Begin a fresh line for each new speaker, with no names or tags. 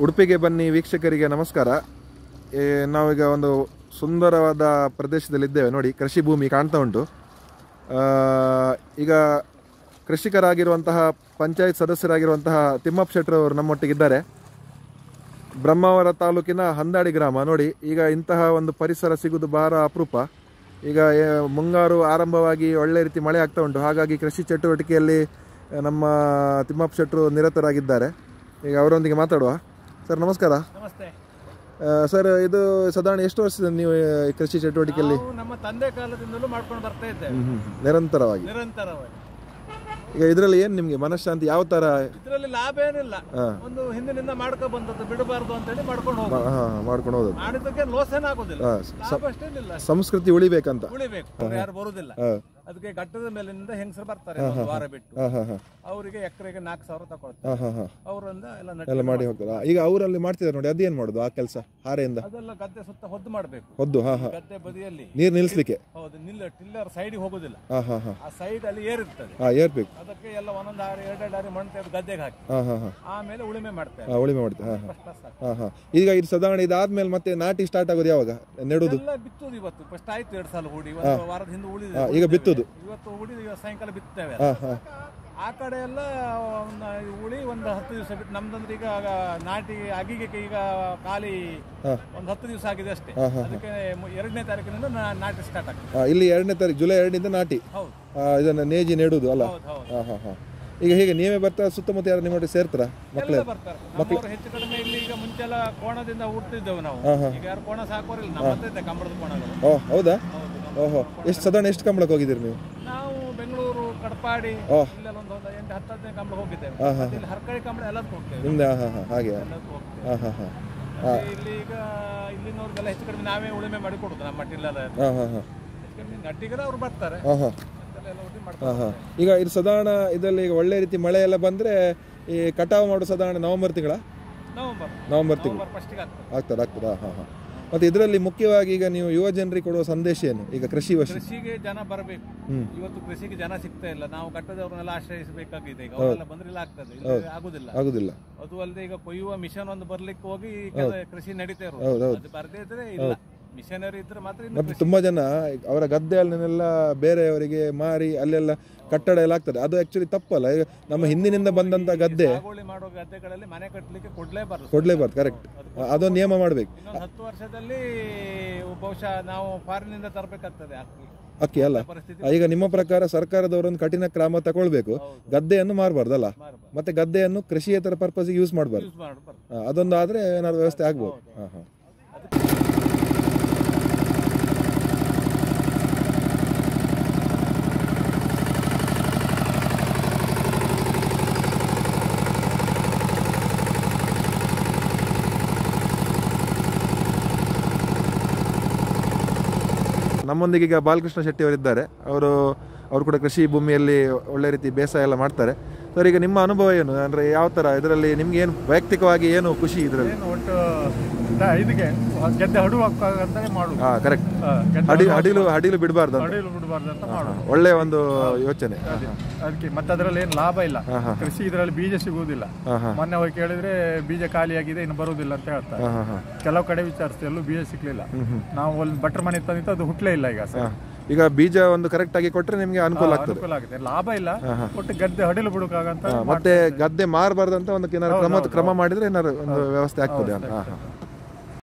ಉಡುಪಿಗೆ ಬನ್ನಿ ವೀಕ್ಷಕರಿಗೆ ನಮಸ್ಕಾರ. ನಾವೀಗ ಒಂದು ಸುಂದರವಾದ ಪ್ರದೇಶದಲ್ಲಿದ್ದೇವೆ. ನೋಡಿ, ಕೃಷಿ ಭೂಮಿ ಕಾಣ್ತಾ ಉಂಟು. ಈಗ ಕೃಷಿಕರಾಗಿರುವಂತಹ ಪಂಚಾಯತ್ ಸದಸ್ಯರಾಗಿರುವಂತಹ ತಿಮ್ಮಪ್ಪ ಶೆಟ್ಟರ್ ಅವರು ನಮ್ಮೊಟ್ಟಿಗಿದ್ದಾರೆ. ಬ್ರಹ್ಮಾವರ ತಾಲೂಕಿನ ಹಂದಾಡಿ ಗ್ರಾಮ. ನೋಡಿ, ಈಗ ಇಂತಹ ಒಂದು ಪರಿಸರ ಸಿಗುವುದು ಬಹಳ ಅಪರೂಪ. ಈಗ ಮುಂಗಾರು ಆರಂಭವಾಗಿ ಒಳ್ಳೆ ರೀತಿ ಮಳೆ ಆಗ್ತಾ ಉಂಟು. ಹಾಗಾಗಿ ಕೃಷಿ ಚಟುವಟಿಕೆಯಲ್ಲಿ ನಮ್ಮ ತಿಮ್ಮಪ್ಪ ಶೆಟ್ಟರು ನಿರತರಾಗಿದ್ದಾರೆ. ಈಗ ಅವರೊಂದಿಗೆ ಮಾತಾಡುವ. ಸರ್ ನಮಸ್ಕಾರ.
ನಮಸ್ತೆ
ಸರ್, ಇದು ಸಾಧಾರಣ ಎಷ್ಟು ವರ್ಷದಿಂದ ನೀವು ಕೃಷಿ ಚಟುವಟಿಕೆಯಲ್ಲಿ?
ನಮ್ಮ ತಂದೆ ಕಾಲದಿಂದಲೂ ಮಾಡ್ಕೊಂಡು ಬರ್ತಾ ಇದ್ದೇವೆ
ನಿರಂತರವಾಗಿ. ಈಗ ಇದರಲ್ಲಿ ಏನು ನಿಮ್ಗೆ ಮನಃಶಾಂತಿ ಯಾವ ತರ?
ಇದರಲ್ಲಿ ಲಾಭ ಏನಿಲ್ಲ, ಒಂದು ಹಿಂದಿನಿಂದ ಮಾಡ್ಕೊ ಬಂದದ್ದು ಬಿಡಬಾರ್ದು ಅಂತ ಹೇಳಿ ಮಾಡ್ಕೊಂಡು
ಹೋಗೋದು.
ಮಾಡಿದ್ದಕ್ಕೆ ಲಾಸ್ ಏನಾಗೋದಿಲ್ಲ, ಲಾಭ ಅಷ್ಟೇನಿಲ್ಲ.
ಸಂಸ್ಕೃತಿ ಉಳಿಬೇಕಂತ.
ಉಳಿಬೇಕು, ಯಾರು ಬರುದಿಲ್ಲ. ಅದಕ್ಕೆ ಘಟ್ಟದ ಮೇಲಿನಿಂದ ಹೆಂಗಸರು ಬರ್ತಾರೆ ಒಂದು ವಾರ ಬಿಟ್ಟು. ಅವರಿಗೆ ಎಕರೆಗೆ 4,000 ತಗೊಳ್ತಾರೆ. ಅವರಿಂದ ಎಲ್ಲ
ಮಾಡಿ ಹೋಗ್ತಾರೆ. ಈಗ ಅವರಲ್ಲಿ ಮಾಡ್ತಿದ್ದಾರೆ ನೋಡಿ, ಅದೇನ್ ಮಾಡುದು ಆ ಕೆಲಸ? ಹಾರೆಯಿಂದ
ಅದೆಲ್ಲ ಗದ್ದೆ ಸುತ್ತ ಹೊದ್ದು ಮಾಡ್ಬೇಕು. ಗದ್ದೆ ಬದಿಯಲ್ಲಿ
ನೀರು ನಿಲ್ಲಿಸ್ಲಿಕ್ಕೆ.
ಹೌದು, ಟಿಲ್ಲರ್ ಸೈಡ್ ಹೋಗುದಿಲ್ಲ. ಆ ಸೈಡ್ ಅಲ್ಲಿ ಏರಿರ್ತದೆ,
ಏರ್ಬೇಕು.
ಅದಕ್ಕೆ ಎಲ್ಲ ಒಂದೊಂದು ಹಾರಿ 2 ಹಾರಿ ಮಣ್ಣು ತೆಗೆದು ಗದ್ದೆಗೆ ಹಾಕಿ ಆಮೇಲೆ ಉಳುಮೆ ಮಾಡ್ತಾರೆ.
ಈಗ ಇದು ಸಾಧಾರಣ ಇದಾದ್ಮೇಲೆ ಮತ್ತೆ ನಾಟಿ ಸ್ಟಾರ್ಟ್ ಆಗೋದು ಯಾವಾಗ? ನೆಡುದು
ಬಿತ್ತುದು ಇವತ್ತು ಫಸ್ಟ್ ಆಯ್ತು. 2 ಸಲ ಹೂಡಿ, ಒಂದು ವಾರದ ಹಿಂದೆ ಉಳಿದ.
ಈಗ ಬಿತ್ತುದು
ಇವತ್ತು ಹೂಡಿದ, ಇವತ್ತು ಸಾಯಂಕಾಲ ಬಿತ್ತೇವೆ. ಆ ಕಡೆ ಎಲ್ಲ ಉಳಿ ಒಂದು 10 ದಿವಸ ಬಿಟ್ಟು. ನಮ್ದಂದ್ರೆ ಈಗ ನಾಟಿ ಅಗಿಗೆ ಈಗ ಖಾಲಿ ಒಂದು 10 ದಿವಸ ಆಗಿದೆ ಅಷ್ಟೇ. ಅದಕ್ಕೆ 2ನೇ ತಾರೀಕಿನಿಂದ ನಾಟಿ ಸ್ಟಾರ್ಟ್ ಆಗ್ತದೆ.
ಇಲ್ಲಿ 2ನೇ ತಾರೀಕು, ಜುಲೈ 2ರಿಂದ ನಾಟಿ. ಇದನ್ನ ನೇಜಿ ನೆಡುದು ಅಲ್ಲ? ಈಗ ಹೇಗೆ ನೀವೇ ಬರ್ತಾ ಸುತ್ತಮುತ್ತ ಯಾರು ನಿಮ್ಮ ಸೇರ್ತಾರ? ಮಕ್ಕಳು
ಬರ್ತಾರೆ. ಹೆಚ್ಚು ಕಡಿಮೆ ಇಲ್ಲಿ ಈಗ ಮುಂಚೆಲ್ಲ ಕೋಣದಿಂದ ಹುಡ್ತಿದ್ದೆವು ನಾವು. ಈಗ ಯಾರು ಕೋಣ ಸಾಕೋರಿಲ್ಲ, ನಮ್ಮ ಹತ್ರ ಇದೆ ಕಂಬಳದ ಕೋಣಗಳು.
ಹೌದಾ? ಓಹೋ, ಎಷ್ಟು ಸಾಧಾರಣ ಎಷ್ಟು ಕಂಬಳಕ್ಕೆ ಹೋಗಿದ್ದೀರಿ ನೀವು?
ನಾವು ಬೆಂಗಳೂರು, ಕಡಪಾಡಿ, ಇಲ್ಲೆಲ್ಲ ಒಂದು 8-10 ಕಂಬಳ ಹೋಗಿದ್ದೇವೆ. ಇಲ್ಲಿ ಹರ್ಕಳಿ ಕಂಬಳ ಎಲ್ಲದಕ್ಕೂ ಹೋಗ್ತೇವೆ.
ನಿಮ್ದು ಹಾಗೆ.
ಇಲ್ಲಿ ಈಗ ಇಲ್ಲಿನವ್ರಿಗೆಲ್ಲ ಹೆಚ್ಚು ಕಡಿಮೆ ನಾವೇ ಉಳುಮೆ ಮಾಡಿ ಕೊಡುದು. ನಮ್ಮ ಮಟ್ಟಿಲೆಲ್ಲ ನಟ್ಟಿಗೆಲ್ಲ ಅವ್ರು ಬರ್ತಾರೆ.
ಈಗ ಇದು ಸಾಧಾರಣ ಇದರಲ್ಲಿ ಈಗ ಒಳ್ಳೆ ರೀತಿ ಮಳೆ ಎಲ್ಲ ಬಂದ್ರೆ ಈ ಕಟಾವು ಮಾಡೋ ಸಾಧಾರಣ ನವೆಂಬರ್ ತಿಂಗಳು ಆಗ್ತದ. ಮತ್ತೆ ಇದರಲ್ಲಿ ಮುಖ್ಯವಾಗಿ ಈಗ ನೀವು ಯುವ ಜನರಿಗೆ ಕೊಡುವ ಸಂದೇಶ ಏನು? ಈಗ ಕೃಷಿಗೆ
ಜನ ಬರಬೇಕು. ಇವತ್ತು ಕೃಷಿಗೆ ಜನ ಸಿಗ್ತಾ ಇಲ್ಲ. ನಾವು ಕಟ್ಟದವ್ರನ್ನೆಲ್ಲ ಆಶ್ರಯಿಸಬೇಕಾಗಿದೆ. ಈಗ ಅವರೆಲ್ಲ ಬಂದ್ರಿಲ್ಲ ಆಗ್ತದೆ, ಆಗುದಿಲ್ಲ. ಅದು ಅಲ್ಲದೆ ಈಗ ಕೊಯ್ಯುವ ಮಿಷನ್ ಒಂದು ಬರ್ಲಿಕ್ಕೆ ಹೋಗಿ ಕೃಷಿ ನಡೀತಾ ಇರೋದು. ಅದು ಬರದೇ ಇದ್ರೆ ಇಲ್ಲ, ಮಿಷನರಿ ಇದ್ರೆ ಮಾತ್ರ.
ಮತ್ತೆ ತುಂಬಾ ಜನ ಅವರ ಗದ್ದೆಯನ್ನೆಲ್ಲ ಬೇರೆಯವರಿಗೆ ಮಾರಿ ಅಲ್ಲೆಲ್ಲ ಕಟ್ಟಡ ಎಲ್ಲ ಆಗ್ತದೆ. ಅದು ಆಕ್ಚುಲಿ ತಪ್ಪಲ್ಲ. ನಮ್ಮ ಹಿಂದಿನಿಂದ ಬಂದಂತ ಗದ್ದೆ
ಮಾಡೋ ಗದ್ದೆಗಳಲ್ಲಿ ಮನೆ ಕಟ್ಟಲಿಕ್ಕೆ
ಕೊಡ್ಲೇಬಾರ್ದು. ಕರೆಕ್ಟ್, ಅದೊಂದು ನಿಯಮ ಮಾಡ್ಬೇಕು.
10 ವರ್ಷದಲ್ಲಿ ಬಹುಶಃ ನಾವು ಫಾರಿನ್ ಇಂದ ತರಬೇಕಾಗ್ತದೆ
ಅಕ್ಕಿ ಅಲ್ಲ. ಈಗ ನಿಮ್ಮ ಪ್ರಕಾರ ಸರ್ಕಾರದವರೊಂದು ಕಠಿಣ ಕ್ರಮ ತಗೊಳ್ಬೇಕು. ಗದ್ದೆಯನ್ನು ಮಾರಬಾರ್ದಲ್ಲ, ಮತ್ತೆ ಗದ್ದೆಯನ್ನು ಕೃಷಿಯೇತರ ಪರ್ಪಸ್ ಯೂಸ್ ಮಾಡಬಾರ್ದು. ಅದೊಂದು ಆದ್ರೆ ಏನಾದ್ರು ವ್ಯವಸ್ಥೆ ಆಗ್ಬೋದು. ನಮ್ಮೊಂದಿಗೆ ಈಗ ಬಾಲಕೃಷ್ಣ ಶೆಟ್ಟಿ ಅವರಿದ್ದಾರೆ. ಅವರು ಕೂಡ ಕೃಷಿ ಭೂಮಿಯಲ್ಲಿ ಒಳ್ಳೆ ರೀತಿ ಬೇಸಾಯ ಎಲ್ಲ ಮಾಡ್ತಾರೆ. ಸರ್, ಈಗ ನಿಮ್ಮ ಅನುಭವ ಏನು? ಅಂದ್ರೆ ಯಾವ ತರ ಇದರಲ್ಲಿ ನಿಮ್ಗೆ ಏನು ವೈಯಕ್ತಿಕವಾಗಿ ಏನು ಖುಷಿ ಇದರಲ್ಲಿ?
ಒಟ್ಟು ಇದಕ್ಕೆ ಗೆದ್ದೆ ಹಡುವಂತಾನೆ ಮಾಡುದು.
ಕರೆಕ್ಟ್. ಹಡಿಲು ಬಿಡಬಾರ್ದು
ಅಂತ ಮಾಡುದು
ಒಳ್ಳೆ ಒಂದು ಯೋಚನೆ.
ಅದಕ್ಕೆ ಮತ್ತೆ ಅದರಲ್ಲಿ ಏನು ಲಾಭ ಇಲ್ಲ. ಕೃಷಿ ಇದರಲ್ಲಿ ಬೀಜ ಸಿಗುವುದಿಲ್ಲ. ಮೊನ್ನೆ ಹೋಗಿ ಕೇಳಿದ್ರೆ ಬೀಜ ಖಾಲಿಯಾಗಿದೆ, ಇನ್ನು ಬರುವುದಿಲ್ಲ ಅಂತ ಹೇಳ್ತಾರೆ. ಕೆಲವು ಕಡೆ ವಿಚಾರಿಸ್ತೀವಿ, ಎಲ್ಲೂ ಬೀಜ ಸಿಗ್ಲಿಲ್ಲ. ನಾವು ಒಂದು ಬಟ್ರ ಮನೆ ತಂದಿತ್ತು, ಅದು ಹುಟ್ಲೇ ಇಲ್ಲ.
ಈಗ ಬೀಜ ಒಂದು ಕರೆಕ್ಟ್ ಆಗಿ ಕೊಟ್ರೆ ನಿಮ್ಗೆ ಅನುಕೂಲ
ಆಗುತ್ತೆ. ಲಾಭ ಇಲ್ಲ, ಒಟ್ಟು ಗದ್ದೆ ಹಡಿಲು ಬಿಡುಕಾಗಂತ.
ಮತ್ತೆ ಗದ್ದೆ ಮಾರಬಾರ್ದಂತ ಒಂದು ಕ್ರಮ ಮಾಡಿದ್ರೆ ಏನಾದ್ರು ಒಂದು ವ್ಯವಸ್ಥೆ ಆಗ್ತದೆ ಅಂತ.